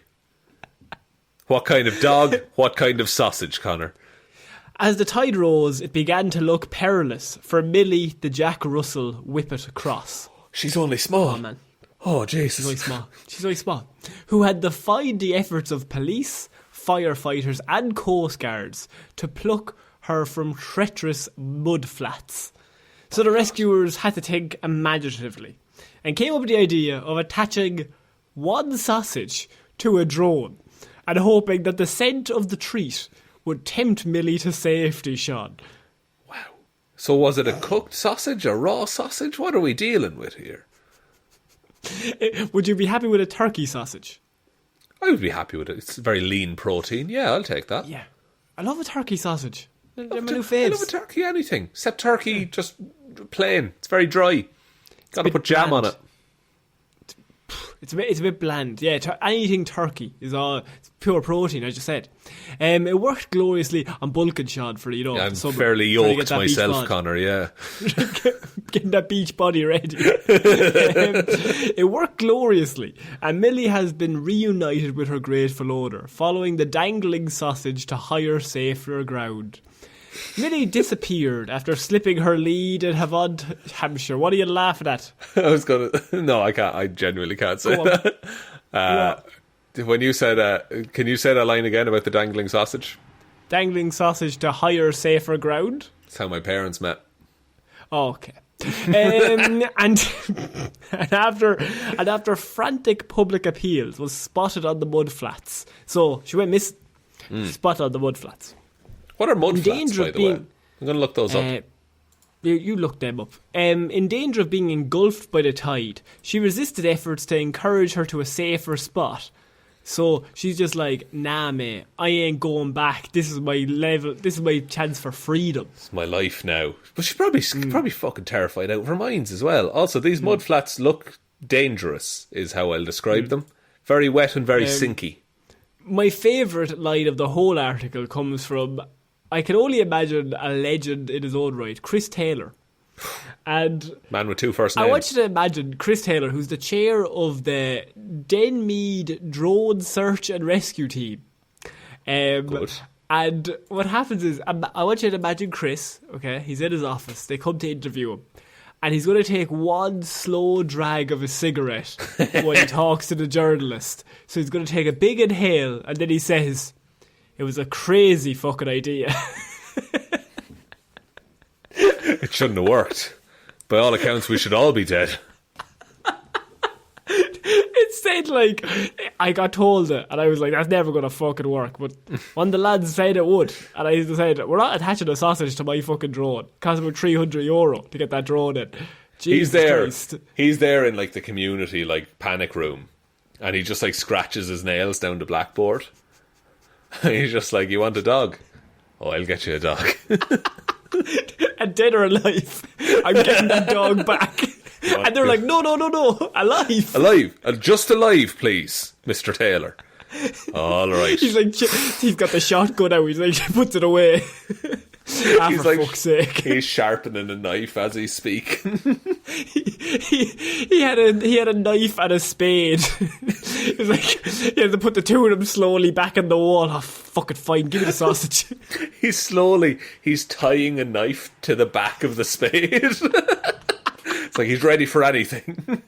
What kind of dog? What kind of sausage, Connor? As the tide rose, it began to look perilous for Millie the Jack Russell Whippet Cross. She's only small. Oh, man. Oh, Jesus. She's only small. Who had defied the efforts of police, firefighters and coast guards to pluck her from treacherous mud flats. So the rescuers had to think imaginatively and came up with the idea of attaching one sausage to a drone and hoping that the scent of the treat would tempt Millie to safety, Shaun. Wow. So was it a cooked sausage, a raw sausage? What are we dealing with here? Would you be happy with a turkey sausage? I would be happy with it. It's very lean protein. Yeah, I'll take that. Yeah. I love a turkey sausage. I love a turkey anything. Except turkey, just plain. It's very dry. Got to put jam on it. It's a bit bland. Yeah, anything turkey is all it's pure protein, as you said. It worked gloriously on bulking, Shaun, for I'm fairly yoked myself, Connor. Yeah, getting that beach body ready. It worked gloriously, and Millie has been reunited with her grateful owner, following the dangling sausage to higher, safer ground. Millie disappeared after slipping her lead in Havant, Hampshire. What are you laughing at? I was going to... No, I can't. I genuinely can't say that. When you said... can you say that line again about the dangling sausage? Dangling sausage to higher, safer ground? That's how my parents met. Okay. and after frantic public appeals, was spotted on the mud flats. So she went missing. Spotted on the mud flats. What are mud flats, by the way? I'm going to look those up. You look them up. In danger of being engulfed by the tide, she resisted efforts to encourage her to a safer spot. So she's just like, nah, mate, I ain't going back. This is my level. This is my chance for freedom. It's my life now. But she's probably fucking terrified out of her minds as well. Also, these mud flats look dangerous, is how I'll describe them. Very wet and very sinky. My favourite line of the whole article comes from... I can only imagine a legend in his own right, Chris Taylor. And man with two first names. I want you to imagine Chris Taylor, who's the chair of the Denmead Drone Search and Rescue Team. Good. And what happens is, I want you to imagine Chris, okay, he's in his office, they come to interview him, and he's going to take one slow drag of a cigarette when he talks to the journalist. So he's going to take a big inhale, and then he says... It was a crazy fucking idea. It shouldn't have worked. By all accounts, we should all be dead. It said like, I got told it, and I was like, that's never going to fucking work. But one of the lads said it would, and I decided, we're not attaching a sausage to my fucking drone. It costs about €300 to get that drone in. Jesus Christ. He's there in, like, the community, like, panic room, and he just, like, scratches his nails down the blackboard. He's just like, you want a dog? Oh, I'll get you a dog. And dead or alive, I'm getting that dog back. And they're like, no, alive. Alive. Just alive, please, Mr. Taylor. All right. He's like, he's got the shotgun out. He's like, he puts it away. He's for like, fuck's sake. He's sharpening a knife as he's speaking. he had a knife and a spade. It was like, he had to put the two of them slowly back in the wall. Oh, fuck it, fine, give me the sausage. He's tying a knife to the back of the spade. It's like he's ready for anything.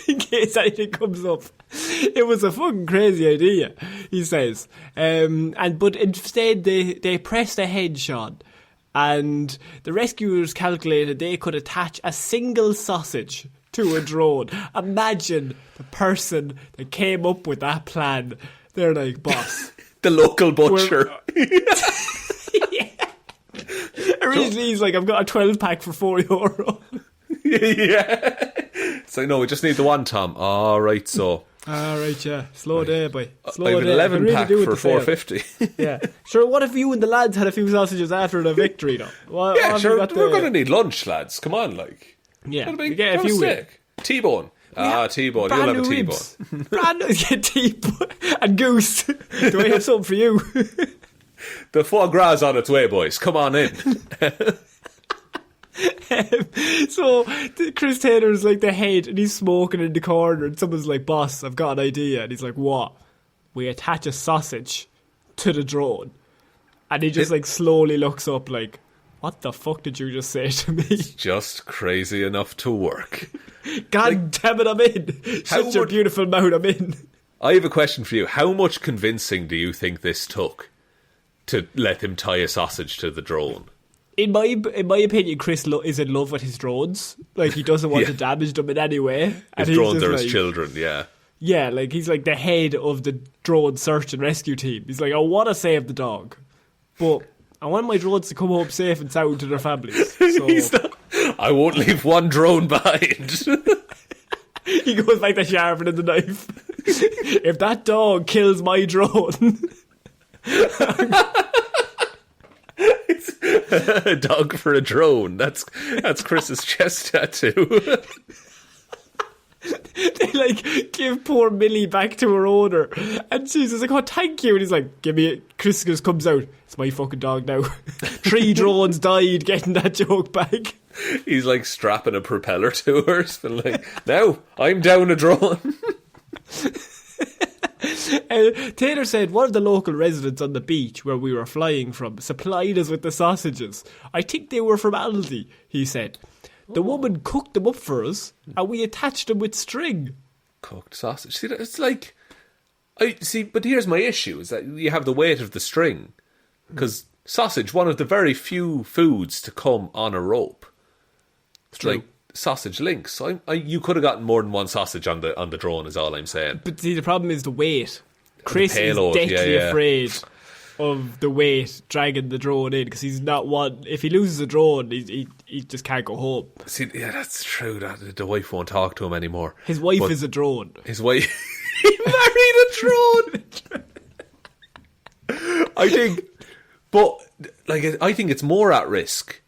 In case anything comes up. It was a fucking crazy idea, he says. But instead they pressed ahead, Shaun. And the rescuers calculated they could attach a single sausage to a drone. Imagine the person that came up with that plan. They're like, boss. The local butcher. Yeah. Originally he's like, I've got a 12-pack for €4. Yeah. It's like, no, we just need the one, Tom. All right, so. All right, yeah. Slow day, boy. Slow I have an 11-pack really for $4.50. Yeah. Sure, what if you and the lads had a few sausages after the victory, though? Yeah, sure, we're going to need lunch, lads. Come on, like. Yeah, you get a few steak. T-bone. T-bone. You'll have a T-bone. Brand new T-bone. And goose. Do I have something for you? The foie gras on its way, boys. Come on in. So Chris Taylor's like the head and he's smoking in the corner and someone's like, boss, I've got an idea. And he's like, what? We attach a sausage to the drone. And he just like slowly looks up like, what the fuck did you just say to me? It's just crazy enough to work. God damn it, I'm in. Shut your beautiful mouth, I'm in. I have a question for you. How much convincing do you think this took to let him tie a sausage to the drone? In my opinion, Chris is in love with his drones. Like, he doesn't want to damage them in any way. His drones are his children, yeah. Yeah, like, he's like the head of the drone search and rescue team. He's like, I want to save the dog, but I want my drones to come home safe and sound to their families. So I won't leave one drone behind. He goes back to sharpening the knife. If that dog kills my drone... A dog for a drone. That's Chris's chest tattoo. They like give poor Millie back to her owner, and she's like, "Oh, thank you." And he's like, "Give me it." Chris just comes out. It's my fucking dog now. 3 drones died getting that joke back. He's like strapping a propeller to her, and like, now I'm down a drone. Taylor said one of the local residents on the beach where we were flying from supplied us with the sausages. I think they were from Aldi, he said. The woman cooked them up for us and we attached them with string. Cooked sausage. See, it's like... but here's my issue, is that you have the weight of the string. Because sausage, one of the very few foods to come on a rope. It's like sausage links. So you could have gotten more than one sausage on the drone, is all I'm saying. But see, the problem is the weight. Chris is deathly afraid of the weight dragging the drone in, because he's not one. If he loses a drone, he just can't go home. See, yeah, that's true. The wife won't talk to him anymore. His wife is a drone. His wife... He married a drone! I think... But, like, I think it's more at risk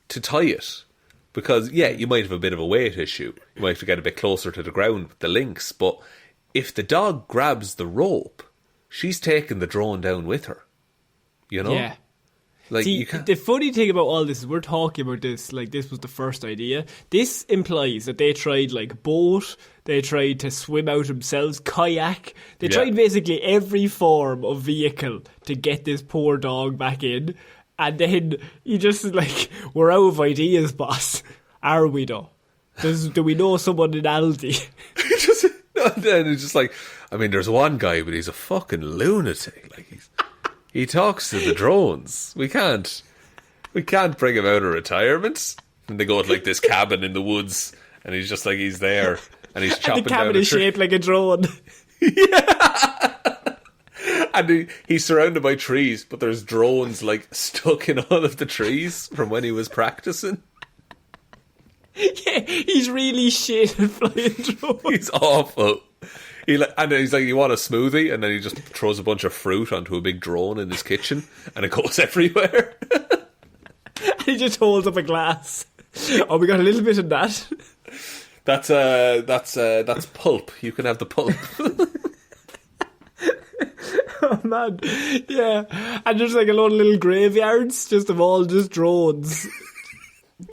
to tie it. Because, yeah, you might have a bit of a weight issue. You might have to get a bit closer to the ground with the links. But if the dog grabs the rope, she's taking the drone down with her. You know? Yeah. Like, see, the funny thing about all this is we're talking about this like this was the first idea. This implies that they tried like boat, they tried to swim out themselves, kayak. They tried basically every form of vehicle to get this poor dog back in. And then you just like, we're out of ideas, boss. Are we though? Do we know someone in Aldi? Then it's just like, I mean, there's one guy, but he's a fucking lunatic. Like he talks to the drones. We can't bring him out of retirement. And they go to like this cabin in the woods, and he's just like, he's there, and he's chopping and the cabin down is shaped like a drone. And he's surrounded by trees, but there's drones like stuck in all of the trees from when he was practicing. Yeah, he's really shit at flying drones. He's awful. And then he's like, you want a smoothie? And then he just throws a bunch of fruit onto a big drone in his kitchen, and it goes everywhere. And he just holds up a glass. Oh, we got a little bit of that. That's pulp. You can have the pulp. Oh man, yeah. And there's like a lot of little graveyards, just of all just drones.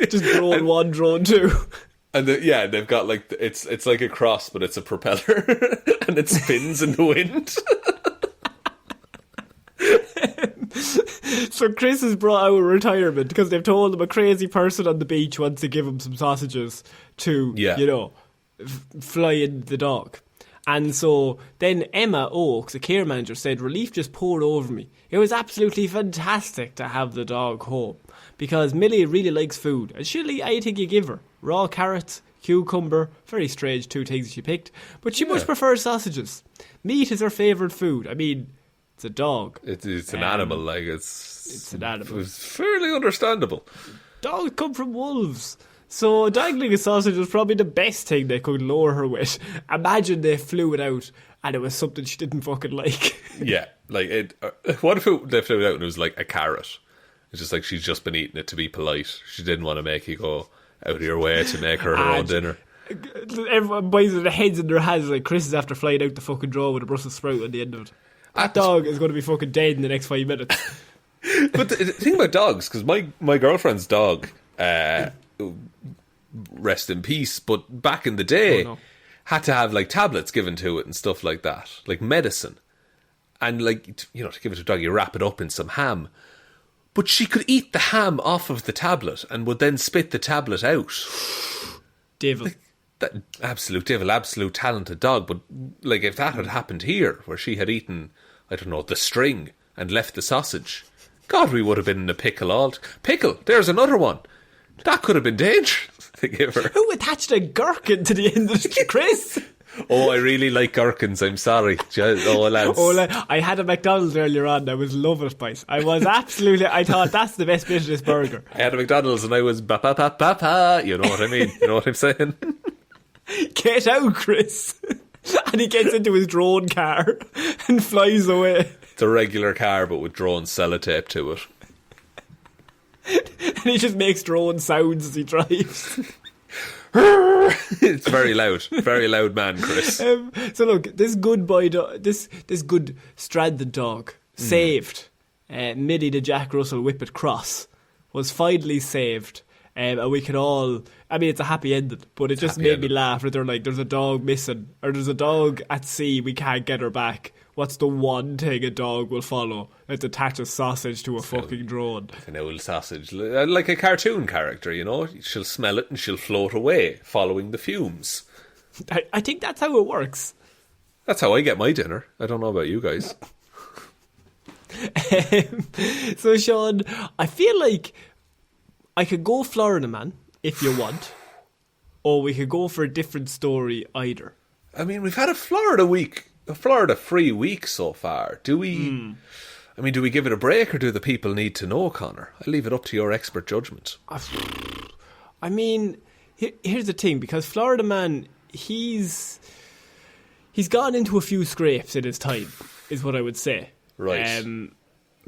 Just drone 1, drone 2. And they've got like it's like a cross, but it's a propeller, and it spins in the wind. So Chris has brought out a retirement because they've told him a crazy person on the beach wants to give him some sausages to, fly in the dog. And so then Emma Oakes, the care manager, said, relief just poured over me. It was absolutely fantastic to have the dog home because Millie really likes food and she'll eat anything you give her. Raw carrots, cucumber, very strange 2 things she picked, but she much prefers sausages. Meat is her favourite food. I mean, it's a dog. It's an animal, like it's an animal. It's fairly understandable. Dogs come from wolves. So dangling a sausage was probably the best thing they could lure her with. Imagine they flew it out and it was something she didn't fucking like. Yeah, like what if they flew it out and it was like a carrot? It's just like she's just been eating it to be polite. She didn't want to make you go out of your way to make her own dinner. Everyone buys their heads in their hands like Chris is after flying out the fucking drawer with a Brussels sprout at the end of it. That dog is going to be fucking dead in the next 5 minutes. But the thing about dogs, because my girlfriend's dog, rest in peace, but back in the day, had to have like tablets given to it and stuff like that, like medicine. And like, to give it to a dog, you wrap it up in some ham. But she could eat the ham off of the tablet and would then spit the tablet out. Devil. Like, that absolute devil, absolute talented dog. But like, if that had happened here, where she had eaten, I don't know, the string and left the sausage, God, we would have been in a pickle. Pickle, there's another one. That could have been dangerous to give her. Who attached a gherkin to the end of the Chris? Oh, I really like gherkins, I'm sorry. Oh, lads. I had a McDonald's earlier on. I was loving it, boys. I thought that's the best bit of this burger. I had a McDonald's and I was ba-ba-ba-ba-ba. You know what I mean? You know what I'm saying? Get out, Chris. And he gets into his drone car and flies away. It's a regular car, but with drone sellotape to it. And he just makes drone sounds as he drives. It's very loud man, Chris. So look, this good boy, this good stranded dog saved Millie the Jack Russell Whippet Cross was finally saved, and we can all. I mean, it's a happy ending, but it just made me laugh. That they're like, there's a dog missing, or there's a dog at sea. We can't get her back. What's the one thing a dog will follow? It's attach a sausage to a fucking drone. An old sausage. Like a cartoon character, She'll smell it and she'll float away, following the fumes. I think that's how it works. That's how I get my dinner. I don't know about you guys. So, Shaun, I feel like I could go Florida Man, if you want. Or we could go for a different story either. I mean, we've had a Florida free week so far. Do we? I mean, do we give it a break or do the people need to know, Connor? I leave it up to your expert judgment. I mean, here's the thing, because Florida Man, he's gotten into a few scrapes in his time, is what I would say. Right.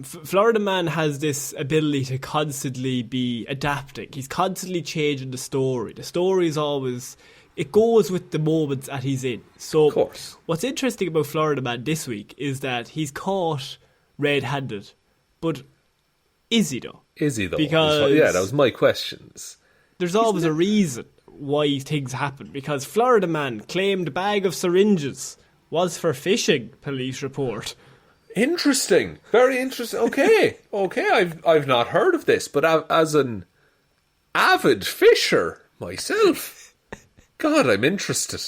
Florida Man has this ability to constantly be adapting. He's constantly changing the story. The story is always... It goes with the moments that he's in. So of course. What's interesting about Florida Man this week is that he's caught red-handed. But is he though? Because that was my questions. There's always a reason why things happen. Because Florida Man claimed bag of syringes was for fishing, police report. Interesting. Very interesting. Okay. I've not heard of this, but as an avid fisher myself... God, I'm interested.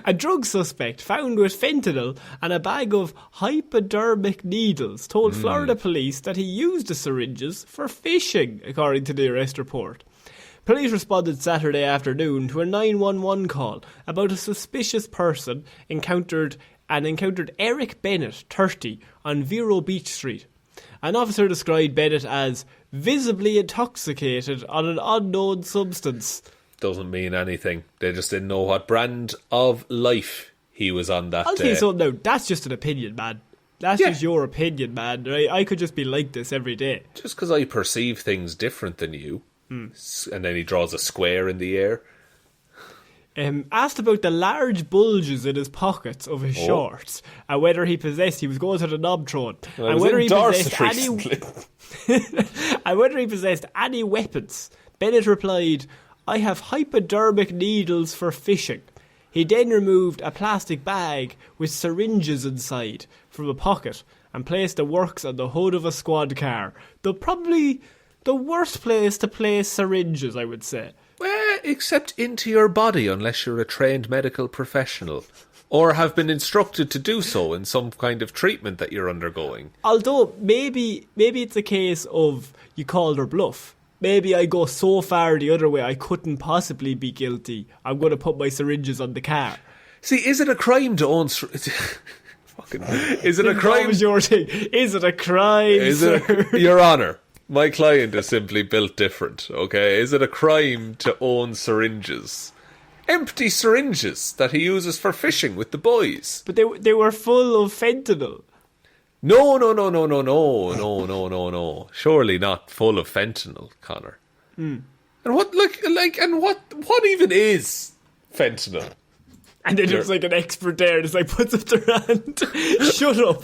A drug suspect found with fentanyl and a bag of hypodermic needles told Florida police that he used the syringes for fishing, according to the arrest report. Police responded Saturday afternoon to a 911 call about a suspicious person encountered Eric Bennett, 30, on Vero Beach Street. An officer described Bennett as visibly intoxicated on an unknown substance. Doesn't mean anything. They just didn't know what brand of life he was on that day. I'll tell you something now, that's just an opinion, man. That's just your opinion, man. Right? I could just be like this every day. Just because I perceive things different than you. And then he draws a square in the air. Asked about the large bulges in his pockets of his shorts and whether he was going to the knob throne, and whether he possessed any weapons. Bennett replied, "I have hypodermic needles for fishing." He then removed a plastic bag with syringes inside from a pocket and placed the works on the hood of a squad car. Probably the worst place to place syringes, I would say. Well, except into your body, unless you're a trained medical professional. Or have been instructed to do so in some kind of treatment that you're undergoing. Although, maybe it's a case of you called her bluff. Maybe I go so far the other way I couldn't possibly be guilty. I'm going to put my syringes on the car. See, is it a crime to own... Is it a crime? That was your thing. Is it a crime, sir? Your Honour, my client is simply built different, okay? Is it a crime to own syringes? Empty syringes that he uses for fishing with the boys. But they were full of fentanyl. No. Surely not full of fentanyl, Connor. And what even is fentanyl? And then there's like an expert there that's like puts up their hand. Shut up.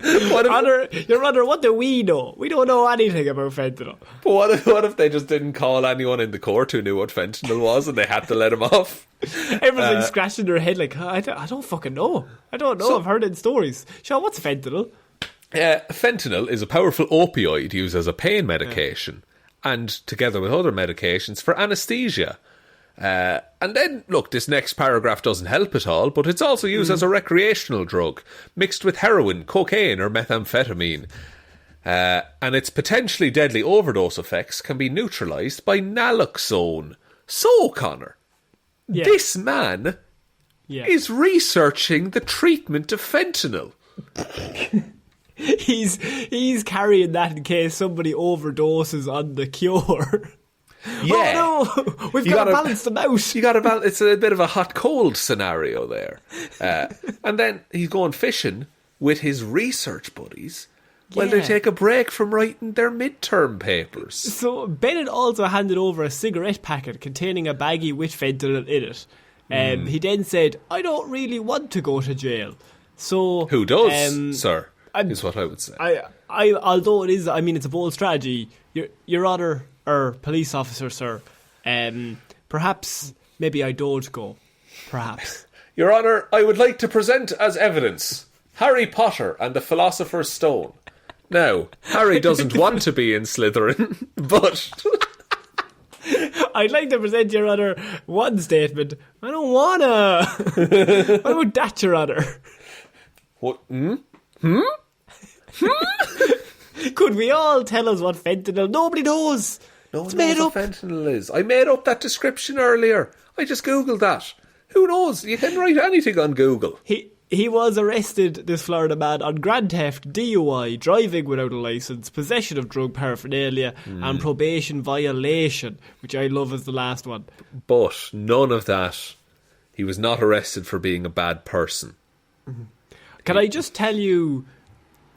Your Honour, what do we know? We don't know anything about fentanyl. But what if they just didn't call anyone in the court who knew what fentanyl was and they had to let him off? Everyone's like scratching their head like, I don't fucking know. I don't know. So, I've heard it in stories. Shaun, what's fentanyl? Fentanyl is a powerful opioid used as a pain medication and together with other medications for anaesthesia. And then, look, this next paragraph doesn't help at all, but it's also used as a recreational drug, mixed with heroin, cocaine or methamphetamine. And its potentially deadly overdose effects can be neutralised by naloxone. So, Connor, this man is researching the treatment of fentanyl. He's carrying that in case somebody overdoses on the cure. Yeah. Oh no, we've got to balance them out. You got to balance. It's a bit of a hot-cold scenario there. And then he's going fishing with his research buddies while they take a break from writing their midterm papers. So Bennett also handed over a cigarette packet containing a baggie with fentanyl in it. He then said, "I don't really want to go to jail." So who does, sir? Is what I would say. Although it is, I mean, it's a bold strategy. Your Honour, or police officer, sir. Perhaps, maybe I don't go. Perhaps. Your Honour, I would like to present as evidence Harry Potter and the Philosopher's Stone. Now, Harry doesn't want to be in Slytherin, but... I'd like to present, Your Honour, one statement. I don't wanna. What about that, Your Honour? What? Could we all tell us what fentanyl? Nobody knows. No one knows what fentanyl is. I made up that description earlier. I just googled that. Who knows? You can write anything on Google. He was arrested, this Florida man, on grand theft, DUI, driving without a licence, possession of drug paraphernalia, and probation violation, which I love as the last one. But none of that. He was not arrested for being a bad person. Can I just tell you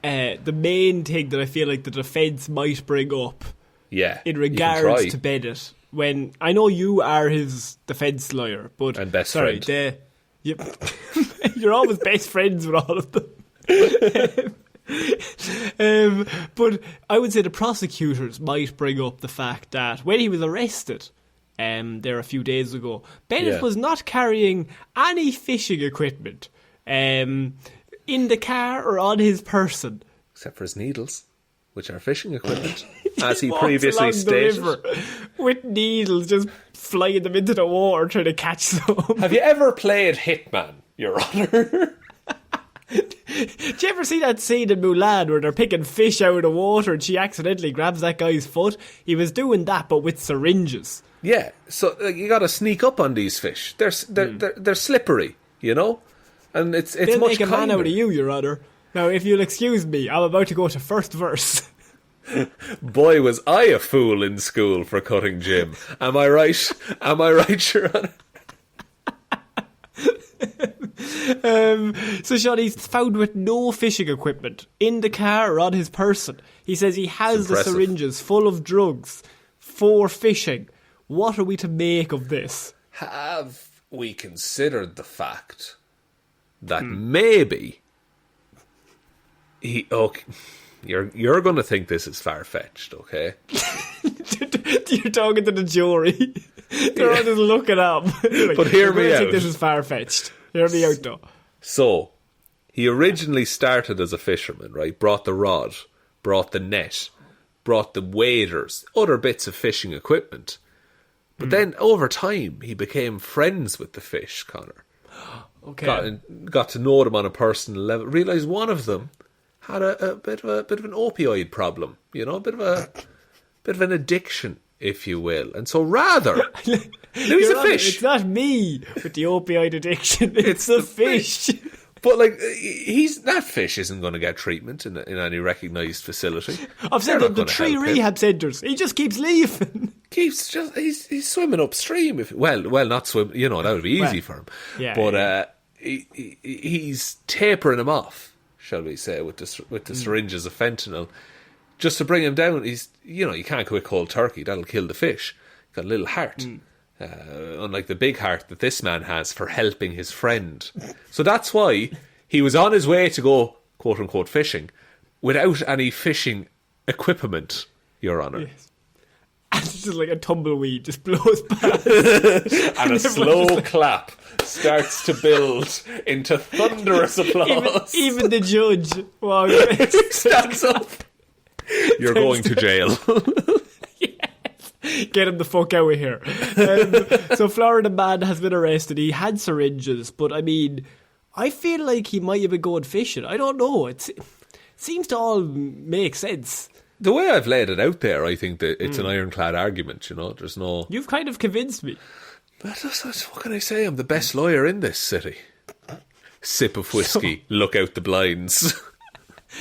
the main thing that I feel like the defence might bring up in regards to Bennett? When I know you are his defence lawyer, but and best friend. You're always best friends with all of them. But I would say the prosecutors might bring up the fact that when he was arrested there a few days ago, Bennett was not carrying any fishing equipment in the car or on his person. Except for his needles, which are fishing equipment, as he previously stated. With needles, just flying them into the water trying to catch them. Have you ever played Hitman, Your Honour? Did you ever see that scene in Mulan where they're picking fish out of the water and she accidentally grabs that guy's foot? He was doing that, but with syringes. Yeah, so you got to sneak up on these fish. They're slippery, you know, and it's They'll much make a man kinder. out of you, Your Honour. Now, if you'll excuse me, I'm about to go to first verse. Boy, was I a fool in school for cutting Jim. Am I right? Am I right, Your Honour? So Shaun, he's found with no fishing equipment in the car or on his person. He says he has the syringes full of drugs for fishing. What are we to make of this? Have we considered the fact that maybe he... Okay, you're going to think this is far-fetched, okay? You're talking to the jury. They're all just looking up. Like, but hear me I out. think this is far-fetched. Hear me out, though. So, he originally started as a fisherman, right? Brought the rod, brought the net, brought the waders, other bits of fishing equipment. But then, over time, he became friends with the fish, Connor. Okay. Got to know them on a personal level. Realised one of them had a bit of an opioid problem, you know, a bit of an addiction, if you will. And so rather, he's a fish. It's not me with the opioid addiction. It's the fish. But like, that fish isn't going to get treatment in any recognised facility. I've said the 3 rehab centres. He just keeps leaving. He's swimming upstream. Not swim. You know, that would be easy for him. Yeah, but he's tapering him off, shall we say, with the syringes of fentanyl, just to bring him down. You can't quit cold turkey. That'll kill the fish. Got a little heart. Unlike the big heart that this man has for helping his friend. So that's why he was on his way to go, quote-unquote, fishing, without any fishing equipment, Your Honour. Yes. And it's just like a tumbleweed just blows past. And a slow clap starts to build into thunderous applause. Even the judge stands up. You're going to jail. Get him the fuck out of here. So Florida man has been arrested. He had syringes, but I mean, I feel like he might have been going fishing. I don't know. It seems to all make sense. The way I've laid it out there, I think that it's an ironclad argument, you know. There's no... You've kind of convinced me. What can I say? I'm the best lawyer in this city. Sip of whiskey, look out the blinds.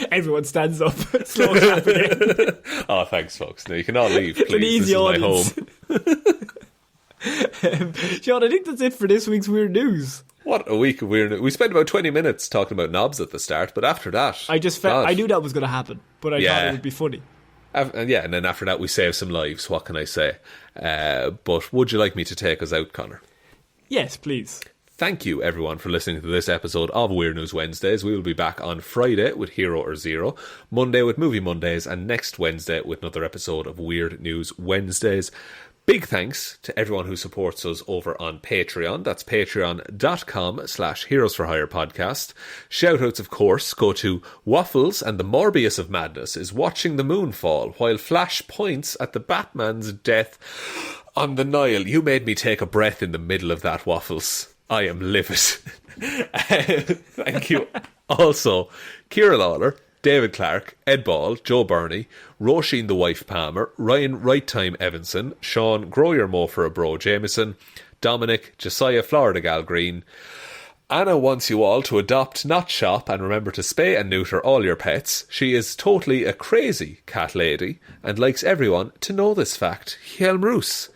Everyone stands up. Slow clap again. Oh, thanks, folks. Now you can all leave, please. An easy this is my home. Shaun, I think that's it for this week's Weird News. What a week of weird news. We spent about 20 minutes talking about knobs at the start, but after that... I knew that was going to happen, but I thought it would be funny. And then after that we saved some lives, what can I say? But would you like me to take us out, Connor? Yes, please. Thank you, everyone, for listening to this episode of Weird News Wednesdays. We will be back on Friday with Hero or Zero, Monday with Movie Mondays, and next Wednesday with another episode of Weird News Wednesdays. Big thanks to everyone who supports us over on Patreon. That's patreon.com/Heroes for Hire podcast. Shoutouts, of course, go to Waffles, and the Morbius of Madness is watching the moon fall while Flash points at the Batman's death on the Nile. You made me take a breath in the middle of that, Waffles. I am livid. Thank you. Also, Ciara Lawler, David Clarke, Ed Ball, Joe Burney, Róisín the Wife Palmer, Ryan Right Time Evanson, Shaun Grow Your Mo for a Bro Jamieson, Dominic, Jessiah Florida Gal Green. Anna wants you all to adopt, not shop, and remember to spay and neuter all your pets. She is totally a crazy cat lady and likes everyone to know this fact. Hjelmroos.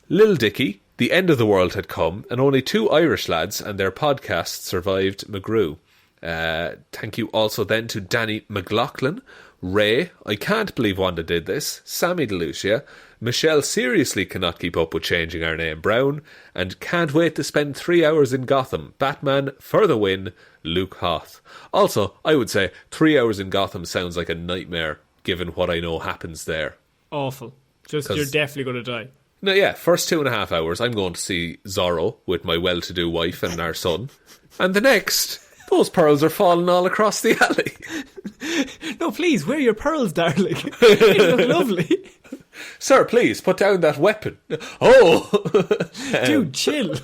Lil Dicky. The end of the world had come, and only 2 Irish lads and their podcast survived McGrew. Thank you also then to Danny McLaughlin, Ray, I can't believe Wanda did this, Sammy DeLucia, Michelle seriously cannot keep up with changing our name Brown, and can't wait to spend 3 hours in Gotham, Batman, for the win, Luke Hoth. Also, I would say 3 hours in Gotham sounds like a nightmare, given what I know happens there. Awful. You're definitely going to die. No, yeah, first 2.5 hours, I'm going to see Zorro with my well-to-do wife and our son. And the next, those pearls are falling all across the alley. No, please, wear your pearls, darling. They look lovely. Sir, please, put down that weapon. Oh! Dude, chill.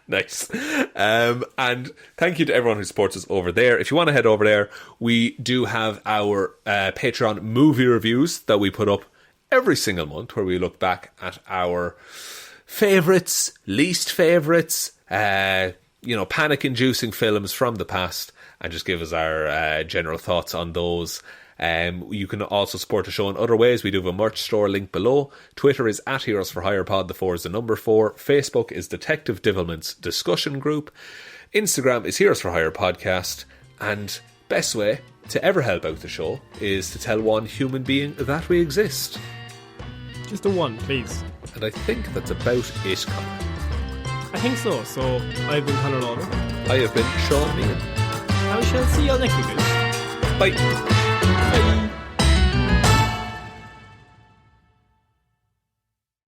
Nice. And thank you to everyone who supports us over there. If you want to head over there, we do have our Patreon movie reviews that we put up every single month, where we look back at our favourites, least favourites, panic-inducing films from the past, and just give us our general thoughts on those. You can also support the show in other ways. We do have a merch store link below. Twitter is @Heroes for Hire Pod, the 4 is the number 4. Facebook is Detective Divilment's discussion group. Instagram is Heroes for Hire Podcast. And best way to ever help out the show is to tell one human being that we exist. Just a one, please. And I think that's about it, Connor. I think so. So I've been Ciara Lawler. I have been Shaun. And we shall see you all next week. Bye. Bye.